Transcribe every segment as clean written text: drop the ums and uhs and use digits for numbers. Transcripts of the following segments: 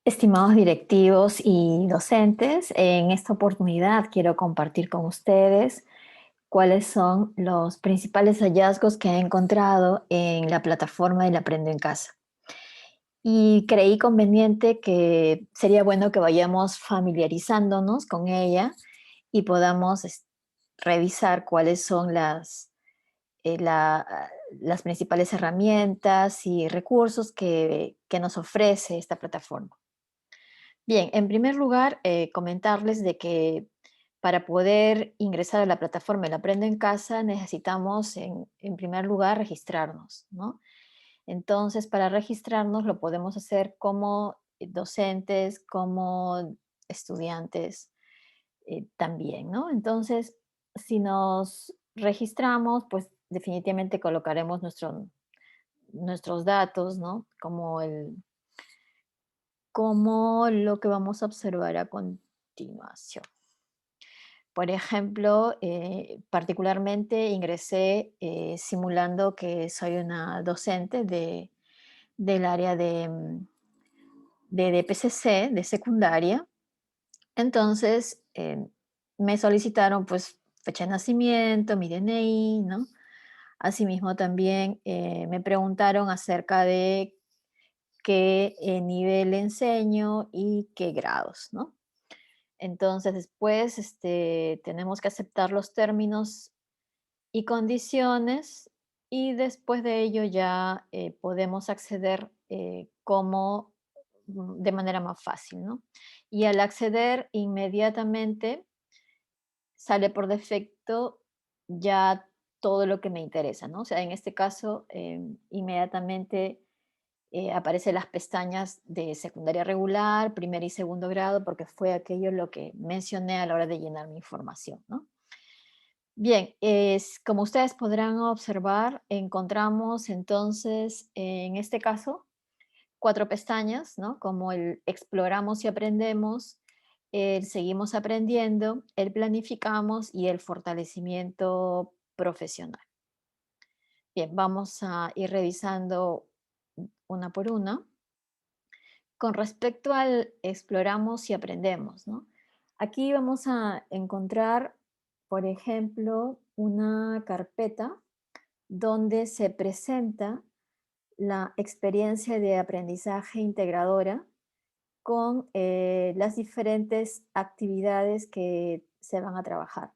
Estimados directivos y docentes, en esta oportunidad quiero compartir con ustedes cuáles son los principales hallazgos que he encontrado en la plataforma del Aprendo en Casa. Y creí conveniente que sería bueno que vayamos familiarizándonos con ella y podamos revisar cuáles son las principales herramientas y recursos que nos ofrece esta plataforma. Bien, en primer lugar, comentarles de que para poder ingresar a la plataforma El Aprendo en Casa necesitamos, en primer lugar, registrarnos, ¿no? Entonces, para registrarnos lo podemos hacer como docentes, como estudiantes también, ¿no? Entonces, si nos registramos, pues definitivamente colocaremos nuestros datos, ¿no? Como lo que vamos a observar a continuación. Por ejemplo, particularmente ingresé simulando que soy una docente del área de DPCC, de secundaria. Entonces, me solicitaron pues fecha de nacimiento, mi DNI, ¿no? Asimismo, también me preguntaron acerca de qué nivel enseño y qué grados, ¿no? Entonces, después tenemos que aceptar los términos y condiciones y después de ello ya podemos acceder de manera más fácil, ¿no? Y al acceder inmediatamente sale por defecto ya todo lo que me interesa, ¿no? O sea, en este caso, inmediatamente aparecen las pestañas de secundaria regular, primer y segundo grado, porque fue aquello lo que mencioné a la hora de llenar mi información, ¿no? Bien, como ustedes podrán observar, encontramos entonces, en este caso, cuatro pestañas, ¿no? Como el exploramos y aprendemos, el seguimos aprendiendo, el planificamos y el fortalecimiento profesional. Bien, vamos a ir revisando una por una. Con respecto al exploramos y aprendemos, ¿no? Aquí vamos a encontrar, por ejemplo, una carpeta donde se presenta la experiencia de aprendizaje integradora con las diferentes actividades que se van a trabajar.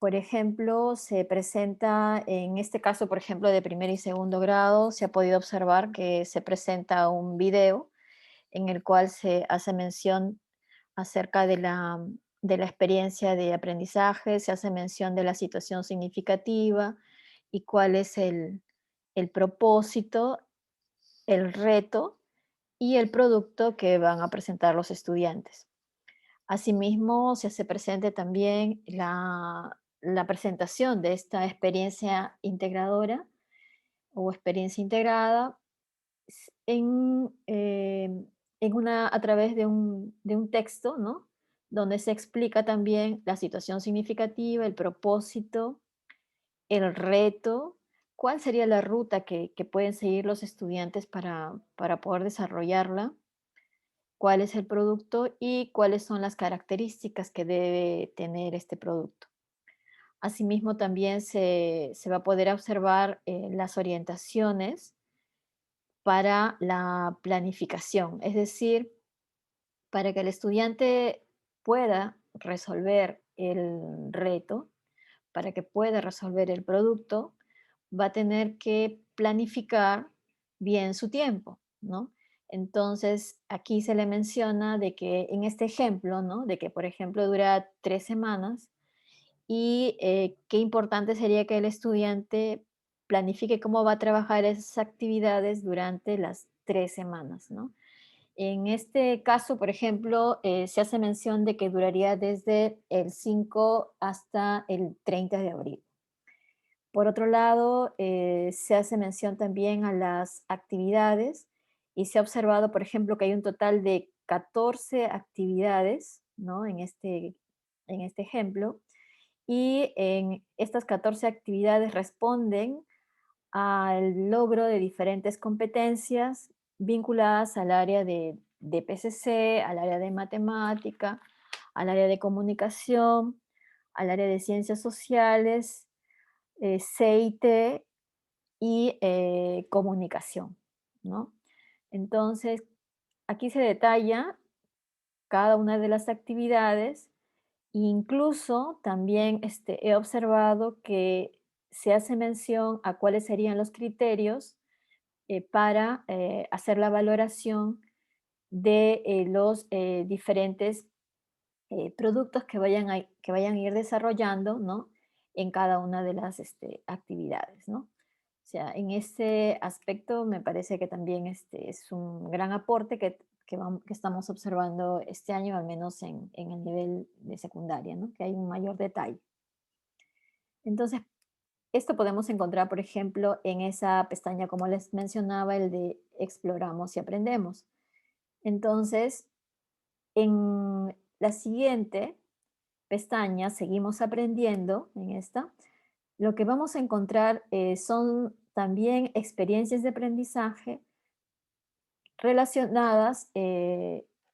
Por ejemplo, se presenta, en este caso, por ejemplo, de primer y segundo grado, se ha podido observar que se presenta un video en el cual se hace mención acerca de la experiencia de aprendizaje, se hace mención de la situación significativa y cuál es el propósito, el reto y el producto que van a presentar los estudiantes. Asimismo, se hace presente también la presentación de esta experiencia integradora o experiencia integrada s a través de un texto, ¿no? Donde se explica también la situación significativa, el propósito, el reto, cuál sería la ruta que pueden seguir los estudiantes para poder desarrollarla, cuál es el producto y cuáles son las características que debe tener este producto. Asimismo, también se va a poder observar las orientaciones para la planificación, es decir, para que el estudiante pueda resolver el reto, para que pueda resolver el producto, va a tener que planificar bien su tiempo, ¿no? Entonces, aquí se le menciona de que en este ejemplo, ¿no? De que, por ejemplo, dura 3 semanas y qué importante sería que el estudiante planifique cómo va a trabajar esas actividades durante las 3 semanas, ¿no? En este caso, por ejemplo, se hace mención de que duraría desde el 5 hasta el 30 de abril. Por otro lado, se hace mención también a las actividades y se ha observado, por ejemplo, que hay un total de 14 actividades, ¿no? En este ejemplo, y en estas 14 actividades responden al logro de diferentes competencias vinculadas al área de PCC, al área de matemática, al área de comunicación, al área de ciencias sociales, CIT y comunicación, ¿no? Entonces, aquí se detalla cada una de las actividades. Incluso también he observado que se hace mención a cuáles serían los criterios para hacer la valoración de los diferentes productos que vayan a ir desarrollando, ¿no? En cada una de las actividades, ¿no? O sea, en ese aspecto me parece que también es un gran aporte que estamos observando este año, al menos en el nivel de secundaria, ¿no? Que hay un mayor detalle. Entonces, esto podemos encontrar, por ejemplo, en esa pestaña, como les mencionaba, el de exploramos y aprendemos. Entonces, en la siguiente pestaña, seguimos aprendiendo en esta, lo que vamos a encontrar son también experiencias de aprendizaje relacionadas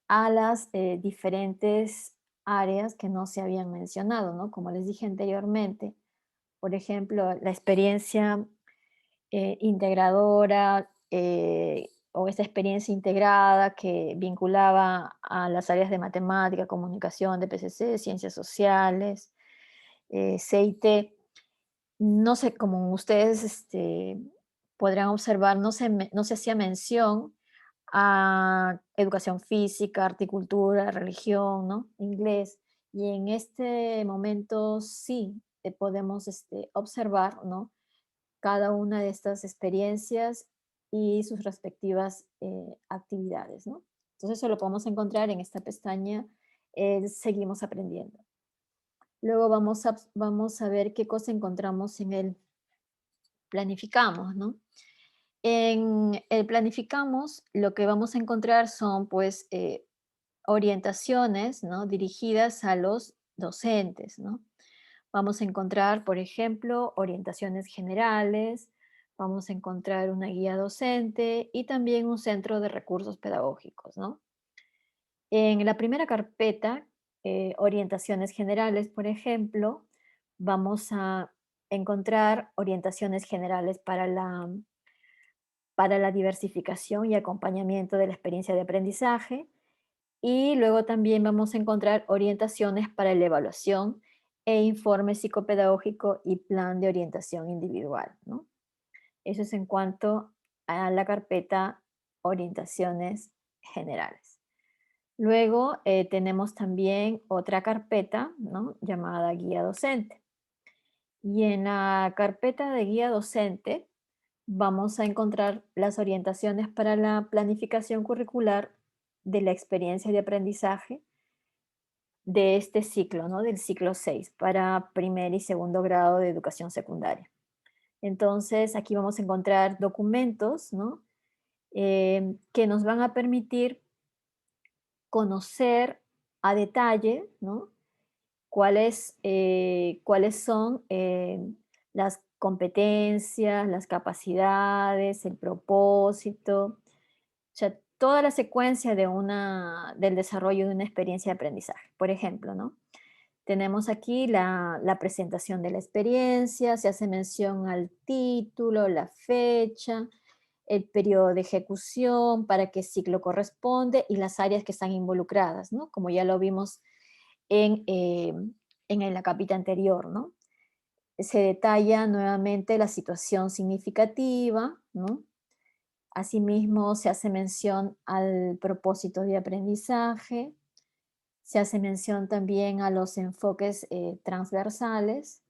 a las diferentes áreas que no se habían mencionado, ¿no? Como les dije anteriormente, por ejemplo, la experiencia integradora o esa experiencia integrada que vinculaba a las áreas de matemática, comunicación, de PCC, ciencias sociales, CIT. No sé, como ustedes podrán observar, no se hacía mención a educación física, articultura, religión, ¿no? Inglés. Y en este momento sí podemos observar, ¿no? Cada una de estas experiencias y sus respectivas actividades, ¿no? Entonces eso lo podemos encontrar en esta pestaña, seguimos aprendiendo. Luego vamos a ver qué cosa encontramos en el planificamos, ¿no? En el planificamos, lo que vamos a encontrar son, pues, orientaciones, ¿no? Dirigidas a los docentes, ¿no? Vamos a encontrar, por ejemplo, orientaciones generales, vamos a encontrar una guía docente y también un centro de recursos pedagógicos, ¿no? En la primera carpeta, orientaciones generales, por ejemplo, vamos a encontrar orientaciones generales para la diversificación y acompañamiento de la experiencia de aprendizaje. Y luego también vamos a encontrar orientaciones para la evaluación e informe psicopedagógico y plan de orientación individual, ¿no? Eso es en cuanto a la carpeta orientaciones generales. Luego tenemos también otra carpeta, ¿no? Llamada guía docente. Y en la carpeta de guía docente vamos a encontrar las orientaciones para la planificación curricular de la experiencia de aprendizaje de este ciclo, ¿no? Del ciclo 6 para primer y segundo grado de educación secundaria. Entonces, aquí vamos a encontrar documentos, ¿no? Que nos van a permitir conocer a detalle, ¿no? Cuáles son las competencias, las capacidades, el propósito, o sea, toda la secuencia del desarrollo de una experiencia de aprendizaje. Por ejemplo, ¿no? Tenemos aquí la presentación de la experiencia, se hace mención al título, la fecha, el periodo de ejecución, para qué ciclo corresponde y las áreas que están involucradas, ¿no? Como ya lo vimos en, eh, en la capita anterior, ¿no? Se detalla nuevamente la situación significativa, ¿no? Asimismo, se hace mención al propósito de aprendizaje, se hace mención también a los enfoques transversales.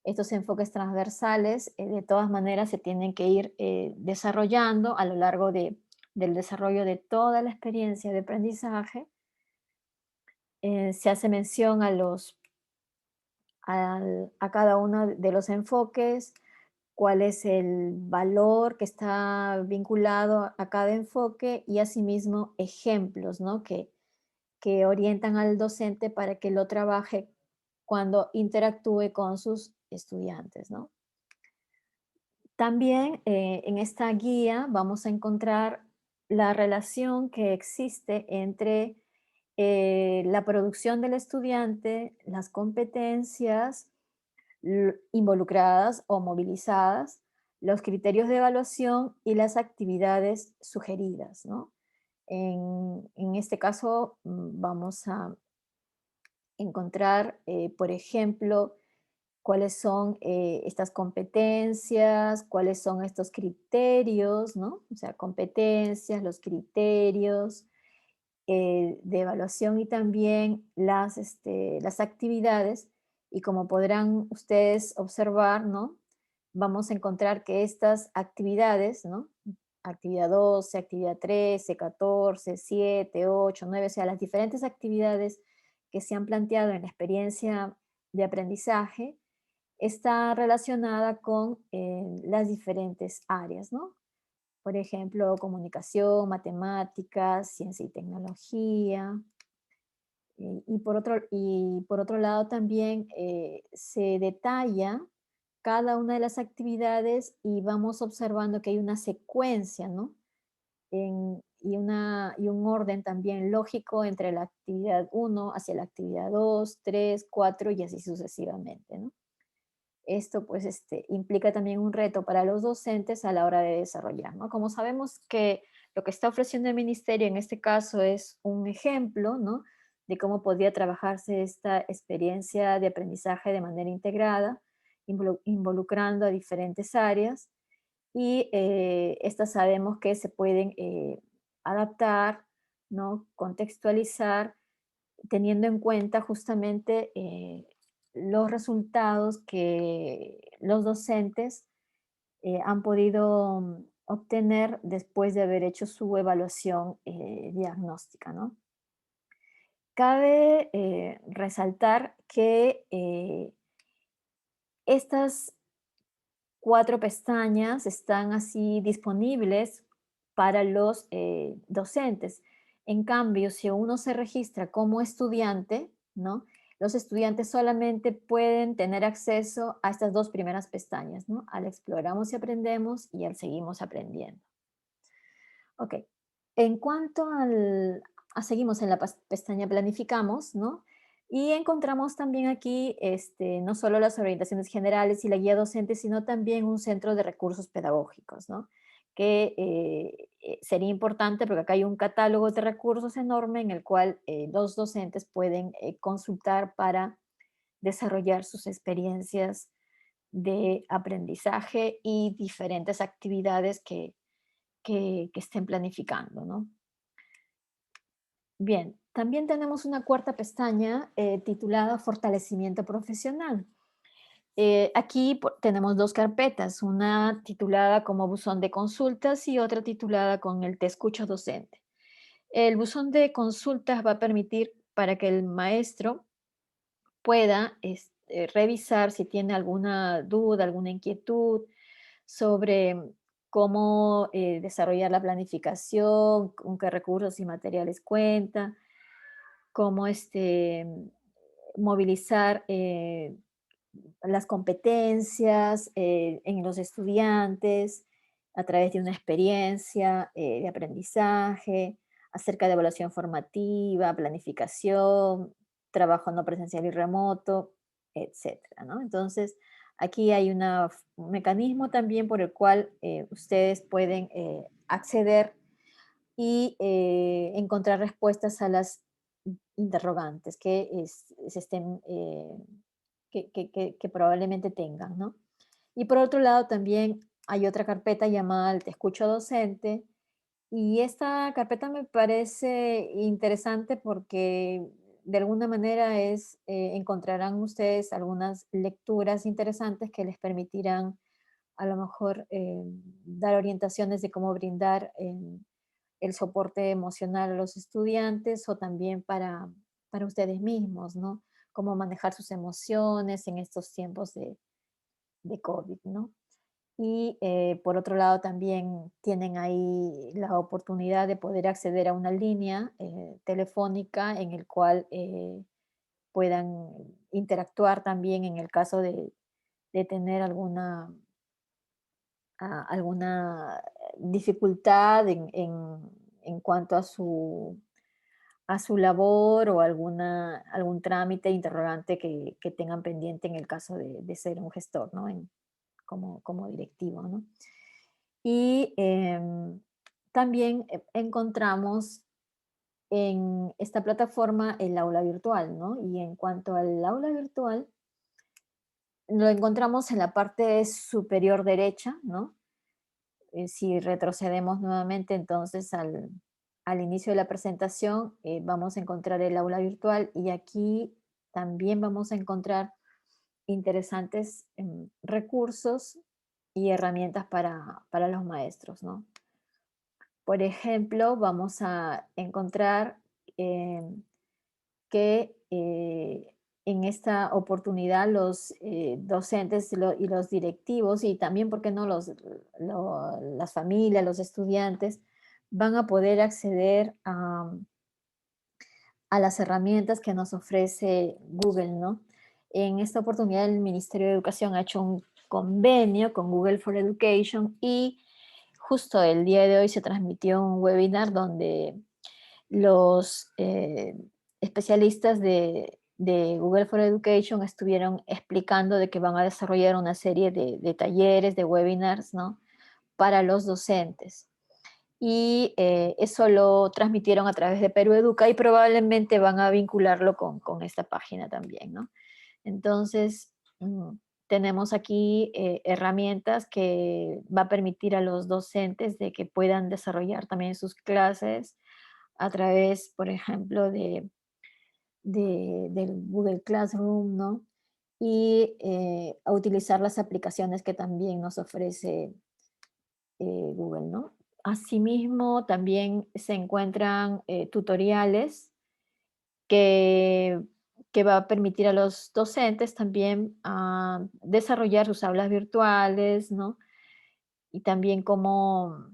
Estos enfoques transversales, de todas maneras, se tienen que ir desarrollando a lo largo del desarrollo de toda la experiencia de aprendizaje. Se hace mención a cada uno de los enfoques, cuál es el valor que está vinculado a cada enfoque y asimismo ejemplos, ¿no? Que orientan al docente para que lo trabaje cuando interactúe con sus estudiantes, ¿no? También en esta guía vamos a encontrar la relación que existe entre la producción del estudiante, las competencias involucradas o movilizadas, los criterios de evaluación y las actividades sugeridas, ¿no? En este caso, vamos a encontrar, por ejemplo, cuáles son estas competencias, cuáles son estos criterios, ¿no? O sea, competencias, los criterios de evaluación y también las actividades. Y como podrán ustedes observar, ¿no? Vamos a encontrar que estas actividades, ¿no? Actividad 12, actividad 13, 14, 7, 8, 9, o sea, las diferentes actividades que se han planteado en la experiencia de aprendizaje está relacionada con las diferentes áreas, ¿no? Por ejemplo, comunicación, matemáticas, ciencia y tecnología. Y por otro lado también se detalla cada una de las actividades y vamos observando que hay una secuencia, ¿no? Y un orden también lógico entre la actividad uno hacia la actividad 2, 3, 4 y así sucesivamente, ¿no? Esto pues implica también un reto para los docentes a la hora de desarrollar, ¿no? Como sabemos que lo que está ofreciendo el ministerio en este caso es un ejemplo, ¿no? De cómo podría trabajarse esta experiencia de aprendizaje de manera integrada, involucrando a diferentes áreas y estas sabemos que se pueden adaptar, ¿no? Contextualizar teniendo en cuenta justamente los resultados que los docentes han podido obtener después de haber hecho su evaluación diagnóstica, ¿no? Cabe resaltar que estas 4 pestañas están así disponibles para los docentes. En cambio, si uno se registra como estudiante, ¿no? Los estudiantes solamente pueden tener acceso a estas 2 primeras pestañas, ¿no? Al exploramos y aprendemos y al seguimos aprendiendo. Ok. En cuanto seguimos en la pestaña planificamos, ¿no? Y encontramos también aquí no solo las orientaciones generales y la guía docente, sino también un centro de recursos pedagógicos, ¿no? Que sería importante porque acá hay un catálogo de recursos enorme en el cual los docentes pueden consultar para desarrollar sus experiencias de aprendizaje y diferentes actividades que estén planificando, ¿no? Bien, también tenemos una cuarta pestaña titulada Fortalecimiento Profesional. Aquí tenemos dos carpetas, una titulada como buzón de consultas y otra titulada con el Te escucho docente. El buzón de consultas va a permitir para que el maestro pueda revisar si tiene alguna duda, alguna inquietud sobre cómo desarrollar la planificación, con qué recursos y materiales cuenta, cómo movilizar las competencias en los estudiantes a través de una experiencia de aprendizaje, acerca de evaluación formativa, planificación, trabajo no presencial y remoto, etcétera, ¿no? Entonces, aquí hay un mecanismo también por el cual ustedes pueden acceder y encontrar respuestas a las interrogantes se estén, que probablemente tengan, ¿no? Y por otro lado, también hay otra carpeta llamada el Te escucho docente, y esta carpeta me parece interesante porque de alguna manera encontrarán ustedes algunas lecturas interesantes que les permitirán a lo mejor dar orientaciones de cómo brindar el soporte emocional a los estudiantes o también para ustedes mismos, ¿no? Cómo manejar sus emociones en estos tiempos de COVID, ¿no? Y por otro lado también tienen ahí la oportunidad de poder acceder a una línea telefónica en el cual puedan interactuar también en el caso de tener alguna dificultad cuanto a su labor o algún trámite, interrogante que tengan pendiente en el caso de ser un gestor, ¿no? Como directivo, ¿no? Y también encontramos en esta plataforma el aula virtual, ¿no? Y en cuanto al aula virtual, lo encontramos en la parte superior derecha, ¿no? Si retrocedemos nuevamente entonces al inicio de la presentación, vamos a encontrar el aula virtual y aquí también vamos a encontrar interesantes recursos y herramientas para los maestros, ¿no? Por ejemplo, vamos a encontrar que en esta oportunidad los docentes y los directivos y también, ¿por qué no?, las familias, los estudiantes, van a poder acceder a las herramientas que nos ofrece Google, ¿no? En esta oportunidad el Ministerio de Educación ha hecho un convenio con Google for Education y justo el día de hoy se transmitió un webinar donde los especialistas de Google for Education estuvieron explicando de que van a desarrollar una serie de talleres, de webinars, ¿no? Para los docentes. Y eso lo transmitieron a través de Perú Educa y probablemente van a vincularlo con esta página también, ¿no? Entonces, tenemos aquí herramientas que va a permitir a los docentes de que puedan desarrollar también sus clases a través, por ejemplo, del Google Classroom, ¿no? Y a utilizar las aplicaciones que también nos ofrece Google, ¿no? Asimismo, también se encuentran tutoriales que, que va a permitir a los docentes también desarrollar sus aulas virtuales, ¿no? Y también cómo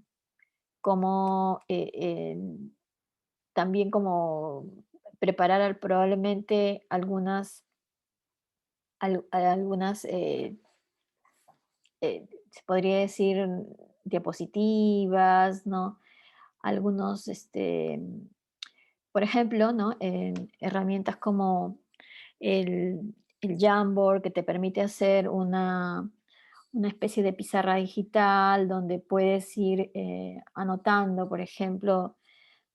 también como preparar probablemente algunas se podría decir, diapositivas, ¿no? Algunos, por ejemplo, ¿no? Herramientas como el Jamboard, que te permite hacer una especie de pizarra digital donde puedes ir anotando, por ejemplo,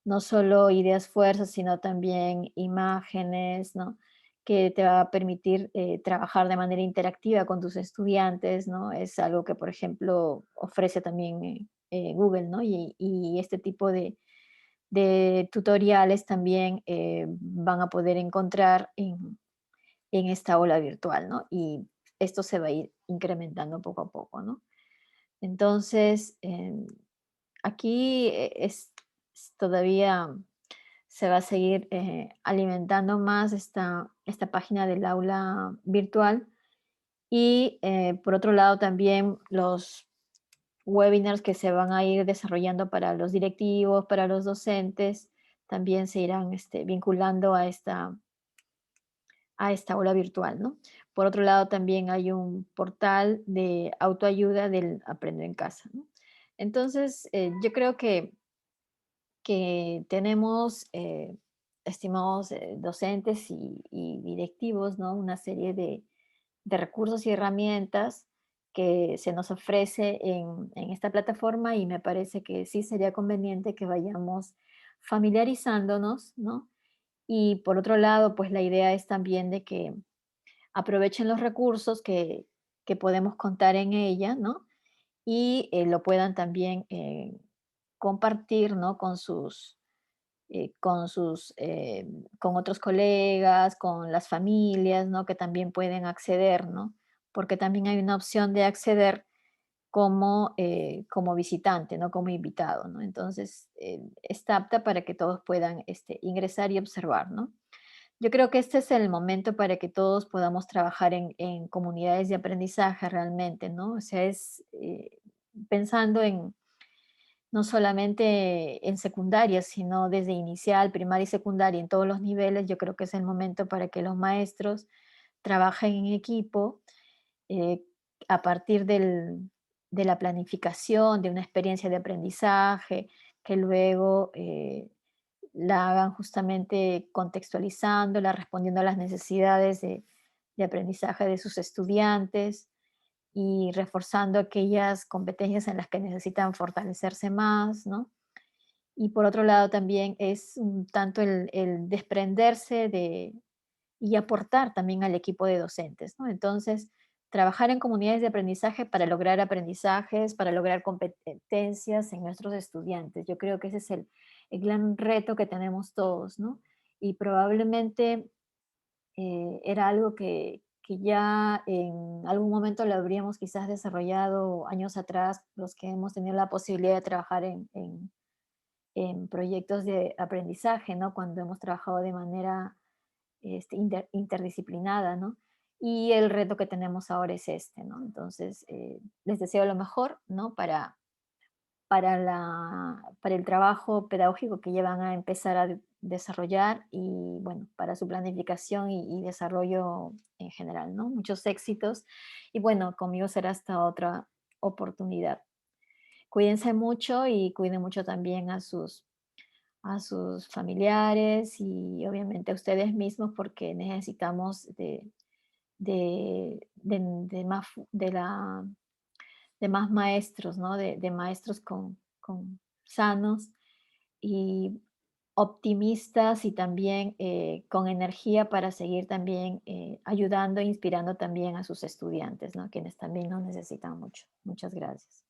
no solo ideas fuerzas, sino también imágenes, ¿no? Que te va a permitir trabajar de manera interactiva con tus estudiantes, ¿no? Es algo que, por ejemplo, ofrece también Google, ¿no? Y este tipo de tutoriales también van a poder encontrar en esta aula virtual, ¿no? Y esto se va a ir incrementando poco a poco, ¿no? Entonces, aquí todavía se va a seguir alimentando más esta página del aula virtual y por otro lado también los webinars que se van a ir desarrollando para los directivos, para los docentes, también se irán vinculando a esta aula virtual, ¿no? Por otro lado, también hay un portal de autoayuda del Aprender en Casa, ¿no? Entonces, yo creo que tenemos, estimados docentes y directivos, ¿no? Una serie de recursos y herramientas que se nos ofrece en esta plataforma y me parece que sí sería conveniente que vayamos familiarizándonos, ¿no? Y por otro lado, pues la idea es también de que aprovechen los recursos que podemos contar en ella, ¿no? Y lo puedan también compartir, ¿no? Con otros colegas, con las familias, ¿no? Que también pueden acceder, ¿no? Porque también hay una opción de acceder como visitante, no como invitado, ¿no? Entonces, está apta para que todos puedan ingresar y observar, ¿no? Yo creo que este es el momento para que todos podamos trabajar en comunidades de aprendizaje realmente, ¿no? O sea, es pensando no solamente en secundaria, sino desde inicial, primaria y secundaria, en todos los niveles, yo creo que es el momento para que los maestros trabajen en equipo eh, a partir de la planificación, de una experiencia de aprendizaje, que luego la hagan justamente contextualizándola, respondiendo a las necesidades de aprendizaje de sus estudiantes y reforzando aquellas competencias en las que necesitan fortalecerse más, ¿no? Y por otro lado también es un tanto el desprenderse de y aportar también al equipo de docentes, ¿no? Entonces, trabajar en comunidades de aprendizaje para lograr aprendizajes, para lograr competencias en nuestros estudiantes. Yo creo que ese es el gran reto que tenemos todos, ¿no? Y probablemente era algo que ya en algún momento lo habríamos quizás desarrollado años atrás, los que hemos tenido la posibilidad de trabajar en proyectos de aprendizaje, ¿no? Cuando hemos trabajado de manera interdisciplinada, ¿no? Y el reto que tenemos ahora es este, ¿no? Entonces, les deseo lo mejor, ¿no? Para el trabajo pedagógico que ya van a empezar a desarrollar y, bueno, para su planificación y desarrollo en general, ¿no? Muchos éxitos y, bueno, conmigo será hasta otra oportunidad. Cuídense mucho y cuiden mucho también a sus familiares y obviamente a ustedes mismos porque necesitamos de más, de más maestros, ¿no? De maestros con sanos y optimistas y también con energía para seguir también ayudando e inspirando también a sus estudiantes, ¿no? Quienes también nos necesitan mucho. Muchas gracias.